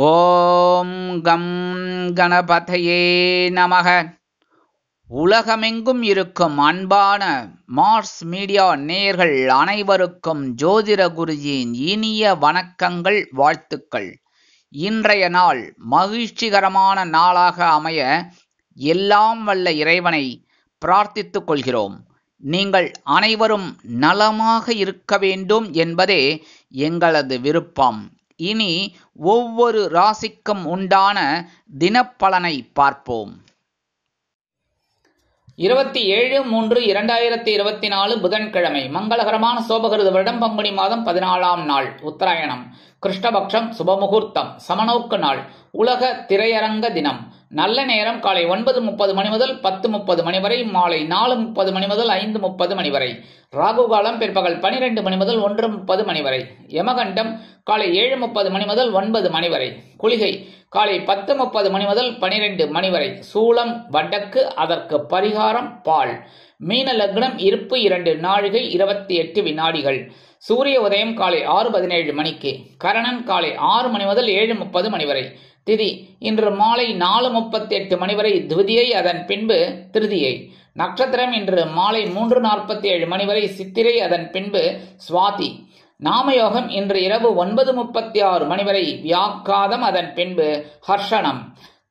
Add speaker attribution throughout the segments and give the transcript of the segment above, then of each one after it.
Speaker 1: ஓம் come கணபதையே நமக. உலகமெங்கும் இருக்கும் அன்பான மார்ஸ் மீடியா நேயர்கள் அனைவருக்கும் ஜோதிட குருஜியின் இனிய வணக்கங்கள், வாழ்த்துக்கள். இன்றைய நாள் மகிழ்ச்சிகரமான நாளாக அமைய எல்லாம் வல்ல இறைவனை பிரார்த்தித்துக் கொள்கிறோம். நீங்கள் அனைவரும் நலமாக இருக்க வேண்டும் என்பதே எங்களது விருப்பம். இனி ஒவ்வொரு ராசிக்கும் உண்டான தினப்பலனை பார்ப்போம். 27/3/2024 புதன்கிழமை, மங்களகரமான சோபகிருத வருடம் பங்குனி மாதம் 14ஆம் நாள், உத்தராயணம், கிருஷ்ணபக்ஷம், சுபமுகூர்த்தம், சமநோக்கு நாள், உலக திரையரங்க தினம். நல்ல நேரம் காலை 9:30 மணி முதல் 10:30 மணி வரை, மாலை 4:30 மணி முதல் 5:30 மணி வரை. ராகு காலம் பிற்பகல் 12 மணி முதல் 1:30 மணி வரை. யமகண்டம் காலை 7:30 மணி முதல் 9 மணி வரை. குளிகை காலை 10:30 மணி முதல் 12 மணி வரை. சூலம் வடக்கு, அதற்கு பரிகாரம் பால். மீன லக்னம், இருப்பு 2 நாழிகை 28 வினாடிகள். சூரிய உதயம் காலை 6:17 மணிக்கு. கரணன் காலை 6 மணி முதல் 7:30 மணி வரை. திதி இன்று மாலை 4:38 மணி வரை துவிதியை, அதன் பின்பு திருதியை. நட்சத்திரம் இன்று மாலை 3:47 மணி வரை சித்திரை, அதன் பின்பு சுவாதி. நாமயோகம் இன்று இரவு 9:36 மணி வரை வியாக்காதம், அதன் பின்பு ஹர்ஷனம்.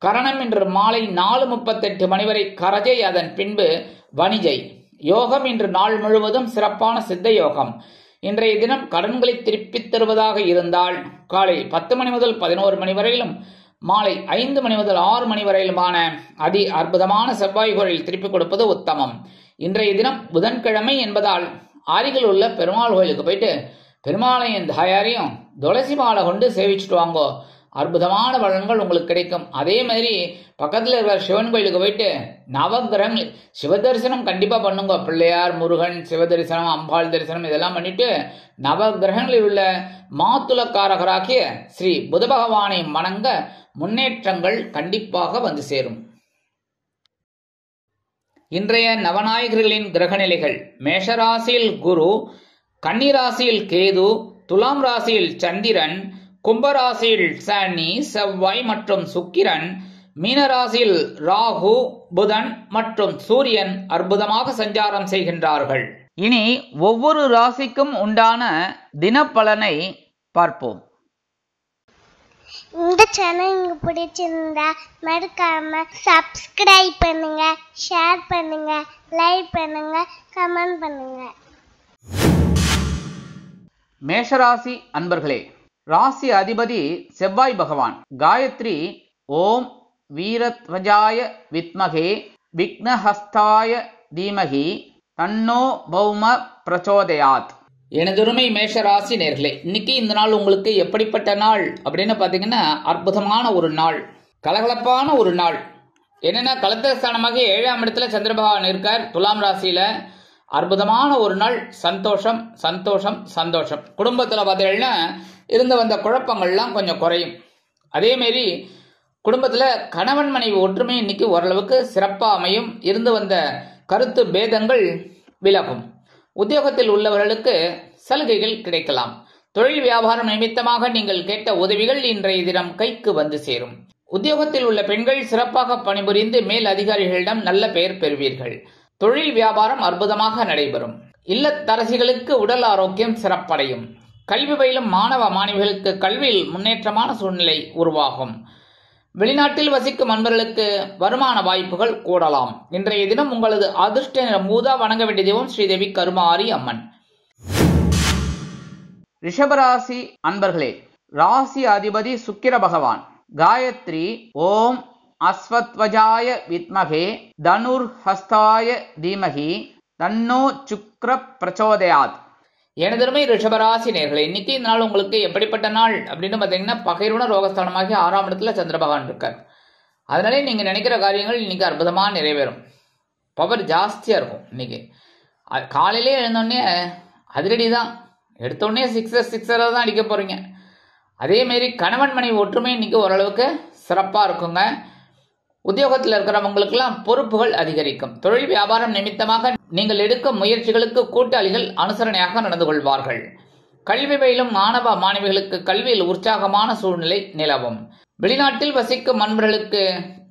Speaker 1: கரணம் இன்று மாலை 4:38 மணி வரை கரஜை, அதன் பின்பு வணிஜை. யோகம் இன்று நாள் முழுவதும் சிறப்பான சித்த யோகம். இன்றைய தினம் கடன்களை திருப்பித் தருவதாக இருந்தால் காலை 10 மணி முதல் 11 மணி வரையிலும், மாலை 5 மணி முதல் 6 மணி வரையிலுமான அதி அற்புதமான செவ்வாய் கோளில் திருப்பிக் கொடுப்பது உத்தமம். இன்றைய தினம் புதன்கிழமை என்பதால் அருகில் உள்ள பெருமாள் கோயிலுக்கு போயிட்டு பெருமாளையும் தாயாரையும் துளசி மாலை கொண்டு சேவிச்சுட்டு வாங்கோ. அற்புதமான பலன்கள் உங்களுக்கு கிடைக்கும். அதே மாதிரி பக்கத்தில் இருக்கிற சிவன் கோயிலுக்கு போயிட்டு நவகிரகங்கள் சிவ தரிசனம் கண்டிப்பாக பண்ணுங்க. பிள்ளையார், முருகன் சிவ தரிசனம், அம்பாள் தரிசனம் இதெல்லாம் பண்ணிட்டு நவகிரகங்களில் உள்ள மாத்துலக்காரகராகிய ஸ்ரீ புத பகவானை வணங்க முன்னேற்றங்கள் கண்டிப்பாக வந்து சேரும். இன்றைய நவநாயகர்களின் கிரகநிலைகள்: மேஷராசியில் குரு, கன்னிராசியில் கேது, துலாம் ராசியில் சந்திரன், கும்பராசியில் சனி, செவ்வாய் மற்றும் சுக்கிரன், மீனராசியில் ராகு, புதன் மற்றும் சூரியன் அற்புதமாக சஞ்சாரம் செய்கின்றார்கள். இனி ஒவ்வொரு ராசிக்கும் உண்டான தினப்பலனை பார்ப்போம்.
Speaker 2: இந்த சேனல் உங்களுக்கு பிடிச்சிருந்தா மறக்காம சப்ஸ்கிரைப் பண்ணுங்க, ஷேர் பண்ணுங்க, லைக் பண்ணுங்க, கமெண்ட் பண்ணுங்க.
Speaker 1: மேஷராசி அன்பர்களே, ராசி அதிபதி செவ்வாய் பகவான். காயத்ரி ஓம் வீரத்வஜாய வித்மகே விக்னஹஸ்தாய தீமகி தன்னோ பௌம பிரச்சோதயாத். எனதுரிமை மேஷராசி நேர்களே, இன்னைக்கு இந்த நாள் உங்களுக்கு எப்படிப்பட்ட நாள் அப்படின்னு பார்த்தீங்கன்னா, அற்புதமான ஒரு நாள், கலகலப்பான ஒரு நாள். என்னன்னா, கலத்திரஸ்தானமாக 7ஆம் இடத்துல சந்திர பகவான் இருக்கார் துலாம் ராசியில. அற்புதமான ஒரு நாள். சந்தோஷம் சந்தோஷம் சந்தோஷம். குடும்பத்தில் பார்த்தீங்கன்னா இருந்து வந்த குழப்பங்கள்லாம் கொஞ்சம் குறையும். அதேமாரி குடும்பத்தில் கணவன் மனைவி ஒற்றுமை இன்னைக்கு ஓரளவுக்கு சிறப்பாக அமையும். இருந்து வந்த கருத்து பேதங்கள் விலகும். உத்தியோகத்தில் உள்ளவர்களுக்கு சலுகைகள் கிடைக்கலாம். தொழில் வியாபாரம் நிமித்தமாக நீங்கள் கேட்ட உதவிகள் இன்றைய தினம் கைக்கு வந்து சேரும். உத்தியோகத்தில் உள்ள பெண்கள் சிறப்பாக பணிபுரிந்து மேல் அதிகாரிகளிடம் நல்ல பெயர் பெறுவீர்கள். தொழில் வியாபாரம் அற்புதமாக நடைபெறும். இல்லத்தரசிகளுக்கு உடல் ஆரோக்கியம் சிறப்படையும். கல்வி பயிலும் மாணவ மாணவிகளுக்கு கல்வியில் முன்னேற்றமான சூழ்நிலை உருவாகும். வெளிநாட்டில் வசிக்கும் அன்பர்களுக்கு வருமான வாய்ப்புகள் கூடலாம். இன்றைய தினம் உங்களது அதிர்ஷ்ட நிறம் ஊதா. வணங்க வேண்டிய தெய்வம் ஸ்ரீதேவி கருமாரி அம்மன். ரிஷபராசி அன்பர்களே, ராசி அதிபதி சுக்கிர பகவான். காயத்ரி ஓம் அஸ்வத்வஜாய வித்மகே தனுர்ஹஸ்தாய தீமகி தன்னோ சுக்ர பிரச்சோதயாத். எனதருமை ரிஷபராசி நேர்களே, இன்னைக்கு இந்த நாள் உங்களுக்கு எப்படிப்பட்ட நாள் அப்படின்னு பார்த்தீங்கன்னா, பகைருண ரோகஸ்தானமாகி 6ஆம் இடத்துல சந்திர பகவான் இருக்கார். அதனாலே நீங்கள் நினைக்கிற காரியங்கள் இன்னைக்கு அற்புதமாக நிறைவேறும். பவர் ஜாஸ்தியாக இருக்கும். இன்னைக்கு காலையிலே எழுந்தோடனே அதிரடி தான், எடுத்தோடனே சிக்ஸராக தான் அடிக்க போகிறீங்க. அதேமாரி கணவன் மனைவி ஒற்றுமை இன்னைக்கு ஓரளவுக்கு சிறப்பாக இருக்குங்க. உத்தியோகத்தில் இருக்கிறவங்களுக்கெல்லாம் பொறுப்புகள் அதிகரிக்கும். தொழில் வியாபாரம் நிமித்தமாக நீங்கள் எடுக்கும் முயற்சிகளுக்கு கூட்டாளிகள் அனுசரணையாக நடந்து கொள்வார்கள். கல்வி பயிலும் மாணவ மாணவிகளுக்கு கல்வியில் உற்சாகமான சூழ்நிலை நிலவும். வெளிநாட்டில் வசிக்கும் அன்பர்களுக்கு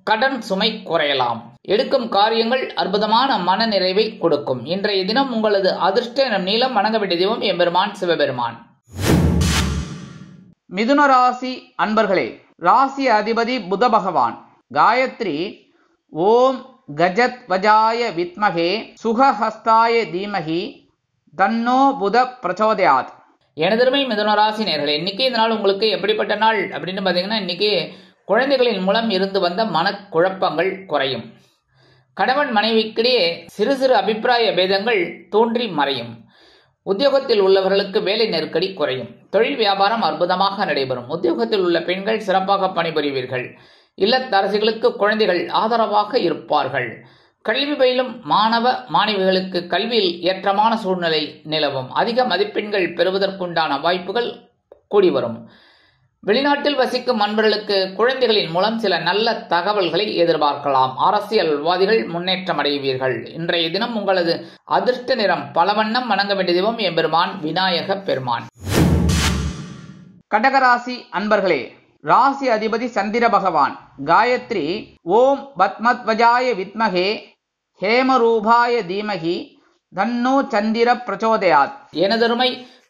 Speaker 1: கடன் சுமை குறையலாம். எடுக்கும் காரியங்கள் அற்புதமான மன நிறைவை கொடுக்கும். இன்றைய தினம் உங்களது அதிர்ஷ்ட நீளம் வணங்க வேண்டிய தெய்வம் எம்பெருமான் சிவபெருமான். மிதுன ராசி அன்பர்களே, ராசி அதிபதி புத பகவான். காயத்ரி ஓம் கஜத் வஜாய வித்மகே சுகஹஸ்தாய தீமகி தன்னோ புத பிரச்சோதயாத். எனதருமை மிதுன ராசி நேயர்களே, இன்னைக்கு இந்த நாள் உங்களுக்கு எப்படிப்பட்ட நாள் அப்படின்னு பார்த்தீங்கன்னா, இன்னைக்கு குழந்தைகளின் மூலம் இருந்து வந்த மனக்குழப்பங்கள் குறையும். கணவன் மனைவிக்கிடையே சிறு சிறு அபிப்பிராய பேதங்கள் தோன்றி மறையும். உத்தியோகத்தில் உள்ளவர்களுக்கு வேலை நெருக்கடி குறையும். தொழில் வியாபாரம் அற்புதமாக நடைபெறும். உத்தியோகத்தில் உள்ள பெண்கள் சிறப்பாக பணிபுரிவீர்கள். இல்லத்தரசிகளுக்கு குழந்தைகள் ஆதரவாக இருப்பார்கள். கல்வி பயிலும் மாணவ மாணவிகளுக்கு கல்வியில் ஏற்றமான சூழ்நிலை நிலவும். அதிக மதிப்பெண்கள் பெறுவதற்குண்டான வாய்ப்புகள் கூடி வரும். வெளிநாட்டில் வசிக்கும் அன்பர்களுக்கு குழந்தைகளின் மூலம் சில நல்ல தகவல்களை எதிர்பார்க்கலாம். அரசியல்வாதிகள் முன்னேற்றம் அடைவீர்கள். இன்றைய தினம் உங்களது அதிர்ஷ்ட நிறம் பலவண்ணம் வணங்க வேண்டிய தெய்வம் எம்பெருமான் விநாயக பெருமான். கடகராசி அன்பர்களே, ராசி அதிபதி சந்திர பகவான். காயத்ரி ஓம் பத்மத்வஜாய வித்மகே ஹேமரூபாய தீமகி தன்னோ சந்திர பிரச்சோதயாத். எனதருமை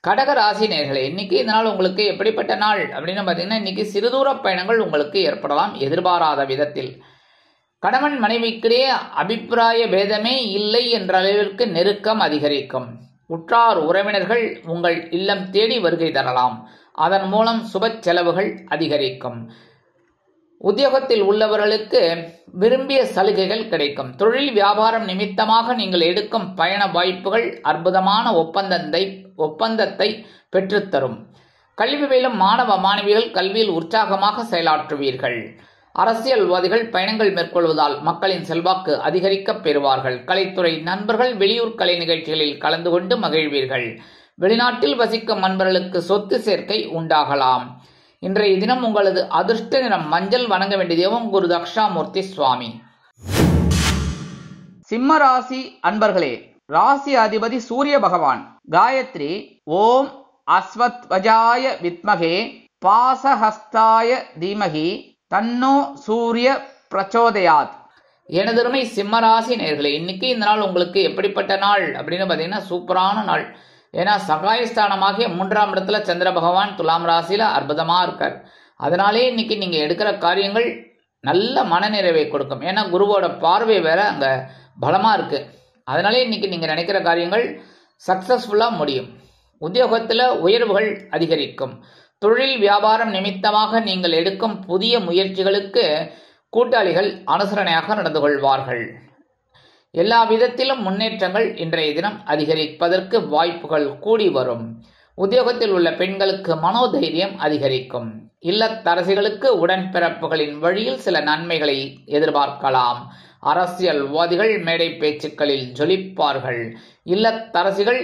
Speaker 1: கடக ராசி நேயர்களே, இன்னைக்கு இந்த நாள் உங்களுக்கு எப்படிப்பட்ட நாள் அப்படின்னு பார்த்தீங்கன்னா, இன்னைக்கு சிறுதூர பயணங்கள் உங்களுக்கு ஏற்படலாம் எதிர்பாராத விதத்தில். கணவன் மனைவிக்கிடையே அபிப்பிராய பேதமே இல்லை என்ற அளவிற்கு நெருக்கம் அதிகரிக்கும். உற்றார் உறவினர்கள் உங்கள் இல்லம் தேடி வருகை தரலாம். அதன் மூலம் சுப செலவுகள் அதிகரிக்கும். உத்தியோகத்தில் உள்ளவர்களுக்கு விரும்பிய சலுகைகள் கிடைக்கும். தொழில் வியாபாரம் நிமித்தமாக நீங்கள் எடுக்கும் பயண வாய்ப்புகள் அற்புதமான ஒப்பந்தத்தை பெற்றுத்தரும். கல்வி பயிலும் மாணவ மாணவிகள் கல்வியில் உற்சாகமாக செயலாற்றுவீர்கள். அரசியல்வாதிகள் பயணங்கள் மேற்கொள்வதால் மக்களின் செல்வாக்கு அதிகரிக்க பெறுவார்கள். கலைத்துறை நண்பர்கள் வெளியூர் கலை நிகழ்ச்சிகளில் கலந்து கொண்டு மகிழ்வீர்கள். வெளிநாட்டில் வசிக்கும் நண்பர்களுக்கு சொத்து சேர்க்கை உண்டாகலாம். இன்றைய தினம் உங்களது அதிர்ஷ்ட நிறம் மஞ்சள் வணங்க வேண்டிய தெய்வம் குரு தக்ஷாமூர்த்தி சுவாமி. சிம்ம ராசி அன்பர்களே, ராசி அதிபதி சூரிய பகவான். காயத்ரி ஓம் அஸ்வத்வஜாய வித்மகே பாசஹஸ்தாய தீமகி தன்னோ சூரிய பிரச்சோதயாத். எனதருமை சிம்மராசி நேயர்களே, இன்னைக்கு இந்த நாள் உங்களுக்கு எப்படிப்பட்ட நாள் அப்படின்னு பார்த்தீங்கன்னா, சூப்பரான நாள். ஏன்னா சகாயஸ்தானமாகிய 3ஆம் இடத்துல சந்திர பகவான் துலாம் ராசியில அற்புதமா இருக்கார். அதனாலே இன்னைக்கு நீங்க எடுக்கிற காரியங்கள் நல்ல மனநிறைவை கொடுக்கும். ஏன்னா குருவோட பார்வை வேற அங்க பலமா இருக்கு. அதனாலே இன்னைக்கு நீங்க நினைக்கிற காரியங்கள் சக்சஸ்ஃபுல்லா முடியும். உத்தியோகத்துல உயர்வுகள் அதிகரிக்கும். தொழில் வியாபாரம் நிமித்தமாக நீங்கள் எடுக்கும் புதிய முயற்சிகளுக்கு கூட்டாளிகள் அனுசரணையாக நடந்து கொள்வார்கள். எல்லா விதத்திலும் முன்னேற்றங்கள் இன்றைய தினம் அதிகரிப்பதற்கு வாய்ப்புகள் கூடி வரும். உத்தியோகத்தில் உள்ள பெண்களுக்கு மனோதைரியம் அதிகரிக்கும். இல்லத்தரசிகளுக்கு உடன்பிறப்புகளின் வழியில் சில நன்மைகளை எதிர்பார்க்கலாம். அரசியல்வாதிகள் மேடை பேச்சுக்களில் ஜொலிப்பார்கள். இல்லத்தரசிகள்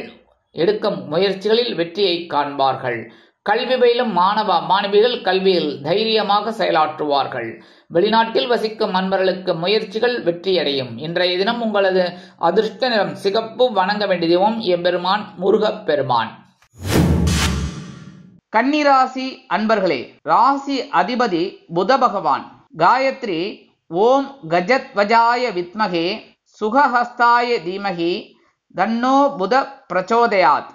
Speaker 1: எடுக்கும் முயற்சிகளில் வெற்றியை காண்பார்கள். கல்வி பயிலும் மாணவ மாணவிகள் கல்வியில் தைரியமாக செயலாற்றுவார்கள். வெளிநாட்டில் வசிக்கும் நண்பர்களுக்கு முயற்சிகள் வெற்றியடையும். இன்றைய தினம் உங்களது அதிர்ஷ்ட நிறம் சிகப்பு வணங்க வேண்டிய தெய்வம் எம்பெருமான் முருகப் பெருமான். கன்னிராசி அன்பர்களே, ராசி அதிபதி புத பகவான். காயத்ரி ஓம் கஜத்வஜாய வித்மகே சுகஹஸ்தாய தீமகி தன்னோ புத பிரச்சோதயாத்.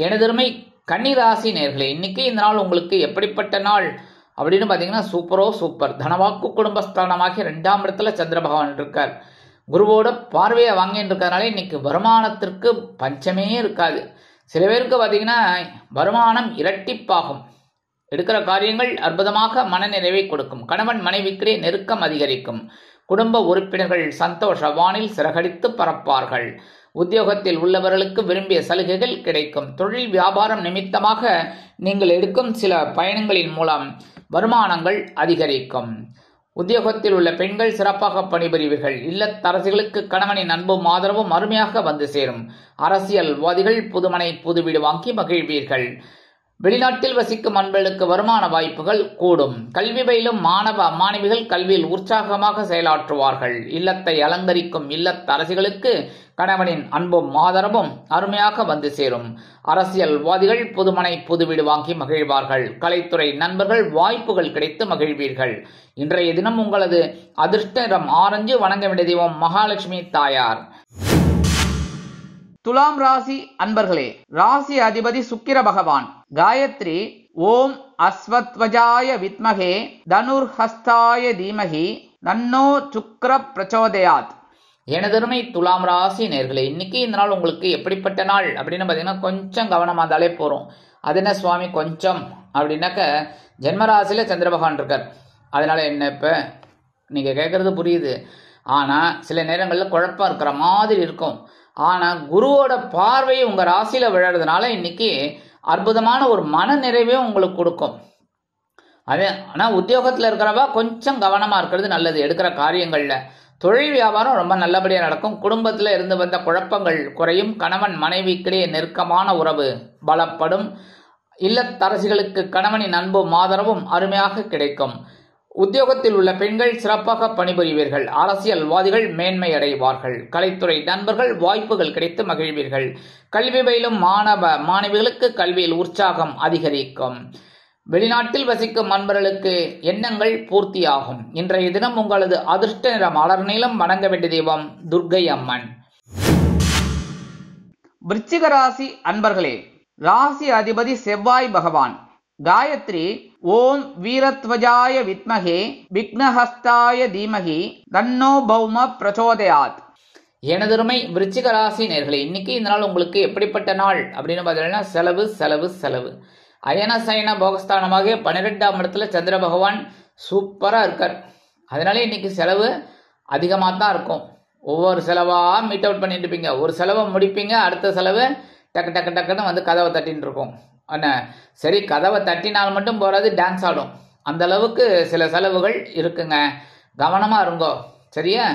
Speaker 1: எனதருமை கன்னிராசி நேயர்களே, இன்னைக்கு இந்த நாள் உங்களுக்கு எப்படிப்பட்ட நாள் அப்படின்னு பார்த்தீங்கன்னா, சூப்பர். தனவாக்கு குடும்பஸ்தானமாகி 2ஆம் இடத்துல சந்திர பகவான் இருக்கார். குருவோட பார்வையை வாங்கிட்டு இருக்கிறதுனால இன்னைக்கு வருமானத்திற்கு பஞ்சமே இருக்காது. சில பேருக்கு பார்த்தீங்கன்னா வருமானம் இரட்டிப்பாகும். எடுக்கிற காரியங்கள் அற்புதமாக மனநிறைவை கொடுக்கும். கணவன் மனைவிக்கிடையே நெருக்கம் அதிகரிக்கும். குடும்ப உறுப்பினர்கள் சந்தோஷ வானில் சிறகடித்து பறப்பார்கள். உத்தியோகத்தில் உள்ளவர்களுக்கு விரும்பிய சலுகைகள் கிடைக்கும். தொழில் வியாபாரம் நிமித்தமாக நீங்கள் எடுக்கும் சில பயணங்களின் மூலம் வருமானங்கள் அதிகரிக்கும். உத்தியோகத்தில் உள்ள பெண்கள் சிறப்பாக பணிபுரிவீர்கள். இல்லத்தரசிகளுக்கு கணவனின் அன்பும் ஆதரவும் அருமையாக வந்து சேரும். அரசியல்வாதிகள் புதுமனை புது வீடு வாங்கி மகிழ்வீர்கள். வெளிநாட்டில் வசிக்கும் அன்பர்களுக்கு வருமான வாய்ப்புகள் கூடும். கல்வி பயிலும் மாணவ மாணவிகள் கல்வியில் உற்சாகமாக செயலாற்றுவார்கள். இல்லத்தை அலங்கரிக்கும் இல்லத்தரசிகளுக்கு கணவனின் அன்பும் ஆதரவும் அருமையாக வந்து சேரும். அரசியல்வாதிகள் புதுமனை புதுவீடு வாங்கி மகிழ்வார்கள். கலைத்துறை நண்பர்கள் வாய்ப்புகள் கிடைத்து மகிழ்வீர்கள். இன்றைய தினம் உங்களது அதிர்ஷ்ட நிறம் ஆரஞ்சு. வணங்க வேண்டிய தெய்வம் மகாலட்சுமி தாயார். துலாம் ராசி அன்பர்களே, ராசி அதிபதி சுக்கிர பகவான். காயத்ரி ஓம் அஸ்வத்வஜாய வித்மகே தனுர்ஹஸ்தாய தீமகி தன்னோ சுக்ர பிரச்சோதயாத். எனதருமை துலாம் ராசி நேர்களே, இன்னைக்கு இந்த நாள் உங்களுக்கு எப்படிப்பட்ட நாள் அப்படின்னு பார்த்தீங்கன்னா கொஞ்சம் கவனமாக இருந்தாலே போகிறோம். அது என்ன சுவாமி கொஞ்சம் அப்படின்னாக்க, ஜென்மராசியில் சந்திர பகவான் இருக்கார். அதனால என்ன இப்போ நீங்கள் கேட்குறது புரியுது. ஆனால் சில நேரங்களில் குழப்பம் இருக்கிற மாதிரி இருக்கும். ஆனால் குருவோட பார்வை உங்கள் ராசியில் விழறதுனால இன்னைக்கு அற்புதமான ஒரு மன நிறைவே உங்களுக்கு கொடுக்கும். அதே ஆனால் உத்தியோகத்தில் இருக்கிறவா கொஞ்சம் கவனமாக இருக்கிறது நல்லது. எடுக்கிற காரியங்களில் தொழில் வியாபாரம் ரொம்ப நல்லபடியாக நடக்கும். குடும்பத்தில் இருந்து வந்த குழப்பங்கள் குறையும். கணவன் மனைவிக்கிடையே நெருக்கமான உறவு பலப்படும். இல்லத்தரசிகளுக்கு கணவனின் அன்பும் ஆதரவும் அருமையாக கிடைக்கும். உத்தியோகத்தில் உள்ள பெண்கள் சிறப்பாக பணிபுரிவீர்கள். அரசியல்வாதிகள் மேன்மை அடைவார்கள். கலைத்துறை நண்பர்கள் வாய்ப்புகள் கிடைத்து மகிழ்வீர்கள். கல்வி பயிலும் மாணவ மாணவிகளுக்கு கல்வியில் உற்சாகம் அதிகரிக்கும். வெளிநாட்டில் வசிக்கும் அன்பர்களுக்கு எண்ணங்கள் பூர்த்தியாகும். இன்றைய தினம் உங்களது அதிர்ஷ்ட நிறம் மலர் நீளம். வணங்க வேண்டிய தெய்வம் துர்க்கை அம்மன். விருச்சிக ராசி அன்பர்களே, ராசி அதிபதி செவ்வாய் பகவான். காயத்ரி ஓம் வீரத்வஜாய வித்மகே விக்னஹஸ்தாய தீமகி தன்னோ பௌம பிரச்சோதயாத். எனதருமை விருச்சிக ராசி நேர்களே, இன்னைக்கு இந்த நாள் உங்களுக்கு எப்படிப்பட்ட நாள் அப்படின்னு பார்த்தீங்கன்னா செலவு செலவு செலவு. அயன சயன போகஸ்தானமாக 12ஆம் இடத்துல சந்திர பகவான் சூப்பராக இருக்கார். அதனால இன்னைக்கு செலவு அதிகமாக தான் இருக்கும். ஒவ்வொரு செலவாக மீட் அவுட் பண்ணிட்டு இருப்பீங்க. ஒரு செலவை முடிப்பீங்க, அடுத்த செலவு டக்கு டக்கு டக்குன்னு வந்து கதவை தட்டின்னு இருக்கும். சரி, கதவை தட்டினால் மட்டும் போறாது, டான்ஸ் ஆடும். அந்த அளவுக்கு சில செலவுகள் இருக்குங்க. கவனமாக இருங்கோ, சரியா?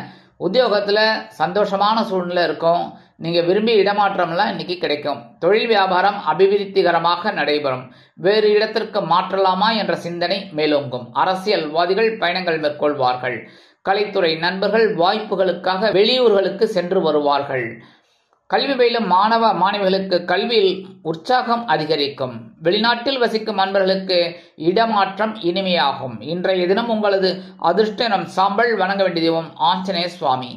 Speaker 1: உத்தியோகத்தில் சந்தோஷமான சூழ்நிலை இருக்கும். நீங்கள் விரும்பிய இடமாற்றம்லாம் இன்னைக்கு கிடைக்கும். தொழில் வியாபாரம் அபிவிருத்திகரமாக நடைபெறும். வேறு இடத்திற்கு மாற்றலாமா என்ற சிந்தனை மேலோங்கும். அரசியல்வாதிகள் பயணங்கள் மேற்கொள்வார்கள். கலைத்துறை நண்பர்கள் வாய்ப்புகளுக்காக வெளியூர்களுக்கு சென்று வருவார்கள். கல்வி பயிலும் மாணவ மாணவிகளுக்கு கல்வியில் உற்சாகம் அதிகரிக்கும். வெளிநாட்டில் வசிக்கும் அன்பர்களுக்கு இடமாற்றம் இனிமையாகும். இன்றைய தினம் உங்களது அதிர்ஷ்ட நிறம் சாம்பல். வணங்க வேண்டிய தெய்வம் ஆஞ்சநேய சுவாமி.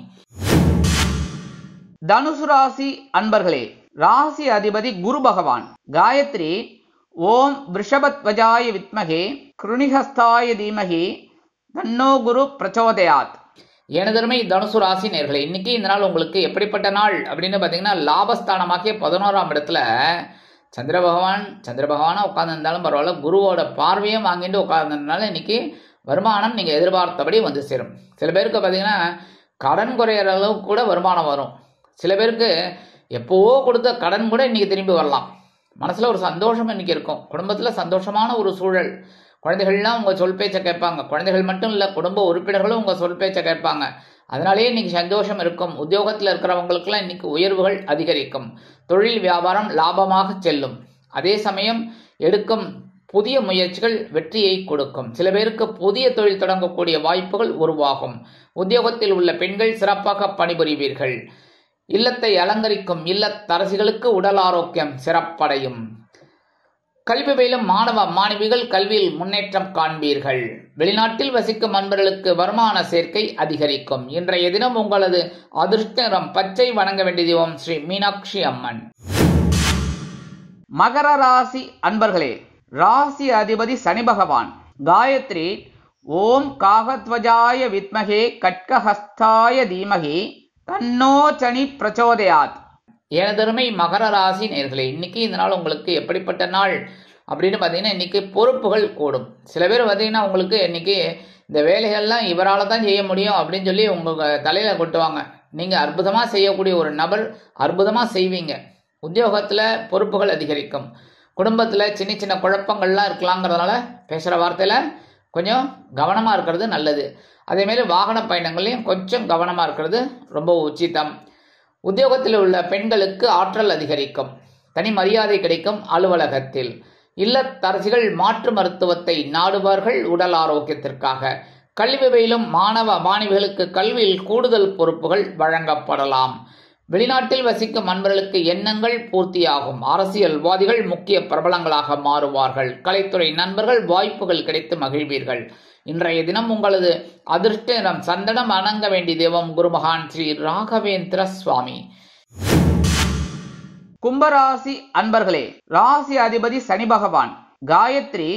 Speaker 1: தனுசு ராசி அன்பர்களே, ராசி அதிபதி குரு பகவான். காயத்ரி ஓம் விருஷபத்வஜாய வித்மகே கிருணிஹஸ்தாய தீமகி தன்னோ குரு பிரச்சோதயாத். எனதருமை தனுசு ராசி நேர்களே, இன்னைக்கு இந்த நாள் உங்களுக்கு எப்படிப்பட்ட நாள் அப்படின்னு பார்த்தீங்கன்னா, லாபஸ்தானமாகிய 11ஆம் இடத்துல சந்திர பகவானா உட்கார்ந்துருந்தாலும் பரவாயில்ல, குருவோட பார்வையும் வாங்கிட்டு உட்கார்ந்ததுனால இன்னைக்கு வருமானம் நீங்கள் எதிர்பார்த்தபடி வந்து சேரும். சில பேருக்கு பார்த்தீங்கன்னா கடன் குறையிற அளவுக்கு கூட வருமானம் வரும். சில பேருக்கு எப்போவோ கொடுத்த கடன் கூட இன்னைக்கு திரும்பி வரலாம். மனசில் ஒரு சந்தோஷம் இன்னைக்கு இருக்கும். குடும்பத்தில் சந்தோஷமான ஒரு சூழல். குழந்தைகள்லாம் உங்கள் சொல் பேச்சை கேட்பாங்க. குழந்தைகள் மட்டும் இல்லை, குடும்ப உறுப்பினர்களும் உங்கள் சொல் பேச்சை கேட்பாங்க. அதனாலேயே இன்னைக்கு சந்தோஷம் இருக்கும். உத்தியோகத்தில் இருக்கிறவங்களுக்கெல்லாம் இன்னைக்கு உயர்வுகள் அதிகரிக்கும். தொழில் வியாபாரம் லாபமாக செல்லும். அதே சமயம் எடுக்கும் புதிய முயற்சிகள் வெற்றியை கொடுக்கும். சில பேருக்கு புதிய தொழில் தொடங்கக்கூடிய வாய்ப்புகள் உருவாகும். உத்தியோகத்தில் உள்ள பெண்கள் சிறப்பாக பணிபுரிவீர்கள். இல்லத்தை அலங்கரிக்கும் இல்லத்தரசிகளுக்கு உடல் ஆரோக்கியம் சிறப்படையும். கல்வி பயிலும் மாணவ மாணவிகள் கல்வியில் முன்னேற்றம் காண்பீர்கள். வெளிநாட்டில் வசிக்கும் அன்பர்களுக்கு வருமான சேர்க்கை அதிகரிக்கும். இன்றைய தினம் உங்களது அதிர்ஷ்ட நிறம் பச்சை. வணங்க வேண்டிய தெய்வம் ஸ்ரீ மீனாட்சி அம்மன். மகர ராசி அன்பர்களே, ராசி அதிபதி சனி பகவான். காயத்ரி ஓம் காகத்வஜாய வித்மகே கட்கஹஸ்தாய தீமகி தன்னோ சனி பிரச்சோதயாத். எனதருமை மகர ராசி நேர்களே, இன்னைக்கு இந்த நாள் உங்களுக்கு எப்படிப்பட்ட நாள் அப்படின்னு பார்த்தீங்கன்னா, இன்னைக்கு பொறுப்புகள் கூடும். சில பேர் பார்த்தீங்கன்னா உங்களுக்கு இன்னைக்கு இந்த வேலைகள்லாம் இவரால் தான் செய்ய முடியும் அப்படின்னு சொல்லி உங்கள் தலையில் கொட்டுவாங்க. நீங்கள் அற்புதமாக செய்யக்கூடிய ஒரு நபர், அற்புதமாக செய்வீங்க. உத்தியோகத்தில் பொறுப்புகள் அதிகரிக்கும். குடும்பத்தில் சின்ன சின்ன குழப்பங்கள்லாம் இருக்கலாங்கிறதுனால பேசுகிற வார்த்தையில் கொஞ்சம் கவனமாக இருக்கிறது நல்லது. அதேமாரி வாகன பயணங்கள்லையும் கொஞ்சம் கவனமாக இருக்கிறது ரொம்ப உச்சிதம். உத்தியோகத்தில் உள்ள பெண்களுக்கு ஆற்றல் அதிகரிக்கும். தனி மரியாதை கிடைக்கும் அலுவலகத்தில். இல்லத்தரசிகள் மாற்று மருத்துவத்தை நாடுவார்கள் உடல் ஆரோக்கியத்திற்காக. கல்வி பயிலும் மாணவ மாணவிகளுக்கு கல்வியில் கூடுதல் பொறுப்புகள் வழங்கப்படலாம். வெளிநாட்டில் வசிக்கும் அன்பர்களுக்கு எண்ணங்கள் பூர்த்தியாகும். அரசியல்வாதிகள் முக்கிய பிரபலங்களாக மாறுவார்கள். கலைத்துறை நண்பர்கள் வாய்ப்புகள் கிடைத்து மகிழ்வீர்கள். இன்றைய தினம் உங்களது அதிர்ஷ்ட நிறம் சந்தனம். வணங்க வேண்டிய தெய்வம் குருமகான் ஸ்ரீ ராகவேந்திர சுவாமி. கும்பராசி அன்பர்களே, ராசி அதிபதி சனி பகவான். காயத்ரி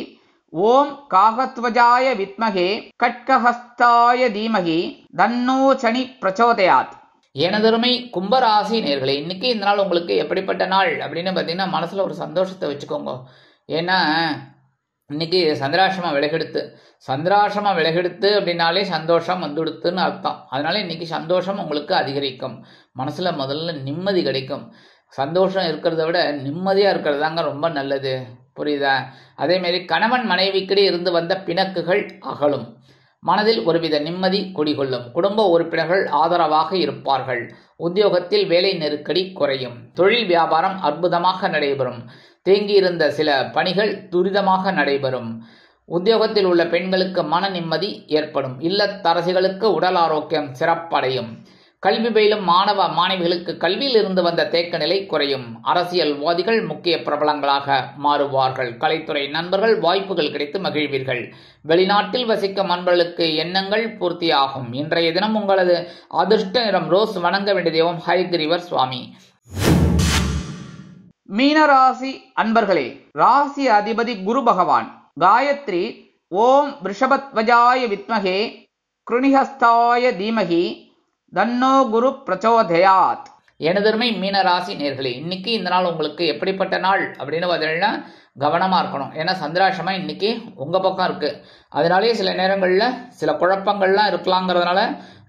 Speaker 1: ஓம் காகத்வஜாய வித்மகே கட்கஹஸ்தாய தீமகி தன்னோ சனி பிரச்சோதயாத். எனதருமை கும்பராசி நேர்களே, இன்னைக்கு இந்த நாள் உங்களுக்கு எப்படிப்பட்ட நாள் அப்படின்னு பார்த்தீங்கன்னா மனசுல ஒரு சந்தோஷத்தை வச்சுக்கோங்க. ஏன்னா இன்னைக்கு சந்திராசிரமம் விலகெடுத்து அப்படின்னாலே சந்தோஷம் வந்துடுத்துன்னு அர்த்தம். அதனால இன்னைக்கு சந்தோஷம் உங்களுக்கு அதிகரிக்கும். மனசுல முதல்ல நிம்மதி கிடைக்கும். சந்தோஷம் இருக்கிறத விட நிம்மதியா இருக்கிறது தாங்க ரொம்ப நல்லது. புரியுதா? அதே மாதிரி கணவன் மனைவிக்கிடையே இருந்து வந்த பிணக்குகள் அகலும். மனதில் ஒருவித நிம்மதி குடிகொள்ளும். குடும்ப உறுப்பினர்கள் ஆதரவாக இருப்பார்கள். உத்தியோகத்தில் வேலை நெருக்கடி குறையும். தொழில் வியாபாரம் அற்புதமாக நடைபெறும். தேங்கியிருந்த சில பணிகள் துரிதமாக நடைபெறும். உத்தியோகத்தில் உள்ள பெண்களுக்கு மன நிம்மதி ஏற்படும். இல்லத்தரசிகளுக்கு உடல் ஆரோக்கியம் சிறப்படையும். கல்வி பயிலும் மாணவ மாணவிகளுக்கு கல்வியில் இருந்து வந்த தேக்க நிலை குறையும். அரசியல்வாதிகள் முக்கிய பிரபலங்களாக மாறுவார்கள். கலைத்துறை நண்பர்கள் வாய்ப்புகள் கிடைத்து மகிழ்வீர்கள். வெளிநாட்டில் வசிக்கும் அன்பர்களுக்கு எண்ணங்கள் பூர்த்தியாகும். இன்றைய தினம் உங்களது அதிர்ஷ்ட நிறம் ரோஸ். வணங்க வேண்டிய தெய்வம் ஹயக்ரீவர் சுவாமி. மீனராசி அன்பர்களே, ராசி அதிபதி குரு பகவான். காயத்ரி ஓம் ரிஷபத்வஜாய வித்மகே கிருணிஹஸ்தாய தீமகி தன்னோ குரு பிரச்சோதயாத். எனதருமை மீனராசி நேர்களே, இன்னைக்கு இந்த நாள் உங்களுக்கு எப்படிப்பட்ட நாள் அப்படின்னு பார்த்தீங்கன்னா கவனமா இருக்கணும். ஏன்னா சந்திராசிரமம் இன்னைக்கு உங்க பக்கம் இருக்கு. அதனாலேயே சில நேரங்கள்ல சில குழப்பங்கள்லாம் இருக்கலாங்கிறதுனால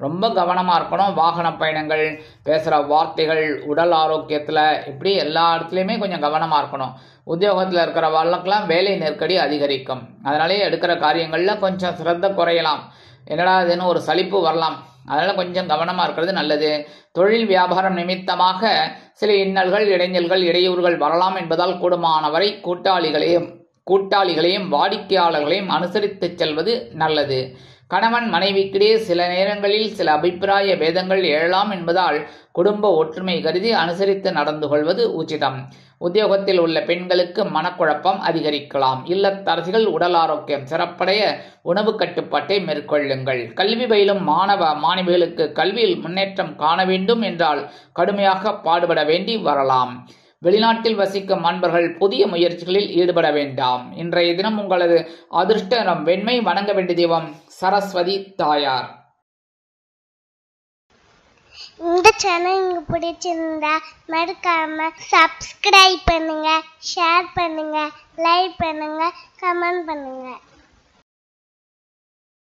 Speaker 1: ரொம்ப கவனமா இருக்கணும். வாகன பயணங்கள், பேசுற வார்த்தைகள், உடல் ஆரோக்கியத்துல இப்படி எல்லா இடத்துலையுமே கொஞ்சம் கவனமா இருக்கணும். உத்தியோகத்துல இருக்கிற வாழ்க்கெல்லாம் வேலை நெருக்கடி அதிகரிக்கும். அதனாலேயே எடுக்கிற காரியங்கள்ல கொஞ்சம் சிரத்தை குறையலாம். என்னடா இதுன்னு ஒரு சலிப்பு வரலாம். அதனால கொஞ்சம் கவனமா இருக்கிறது நல்லது. தொழில் வியாபாரம் நிமித்தமாக சில இன்னல்கள், இடைஞ்சல்கள், இடையூறுகள் வரலாம் என்பதால் கூடுமானவரை கூட்டாளிகளையும் வாடிக்கையாளர்களையும் அனுசரித்து செல்வது நல்லது. கணவன் மனைவிக்கிடையே சில நேரங்களில் சில அபிப்பிராய பேதங்கள் எழலாம் என்பதால் குடும்ப ஒற்றுமை கருதி அனுசரித்து நடந்து கொள்வது உச்சிதம். உத்தியோகத்தில் உள்ள பெண்களுக்கு மனக்குழப்பம் அதிகரிக்கலாம். இல்லத்தரசிகள் உடல் ஆரோக்கியம் சிறப்படைய உணவு கட்டுப்பாட்டை மேற்கொள்ளுங்கள். கல்வி பயிலும் மாணவ மாணவிகளுக்கு கல்வியில் முன்னேற்றம் காண வேண்டும் என்றால் கடுமையாக பாடுபட வேண்டி வரலாம். வெளிநாட்டில் வசிக்கும் அன்பர்கள் புதிய முயற்சிகளில் ஈடுபட வேண்டாம். இன்றைய தினம் உங்களது அதிர்ஷ்ட நிறம் வெண்மை. வணங்க வேண்டிய தெய்வம் சரஸ்வதி தாயார்.
Speaker 2: இந்த சேனல் உங்களுக்கு பிடிச்சிருந்தா மறக்காம சப்ஸ்கிரைப் பண்ணுங்க, ஷேர் பண்ணுங்க, லைக் பண்ணுங்க, கமெண்ட் பண்ணுங்க.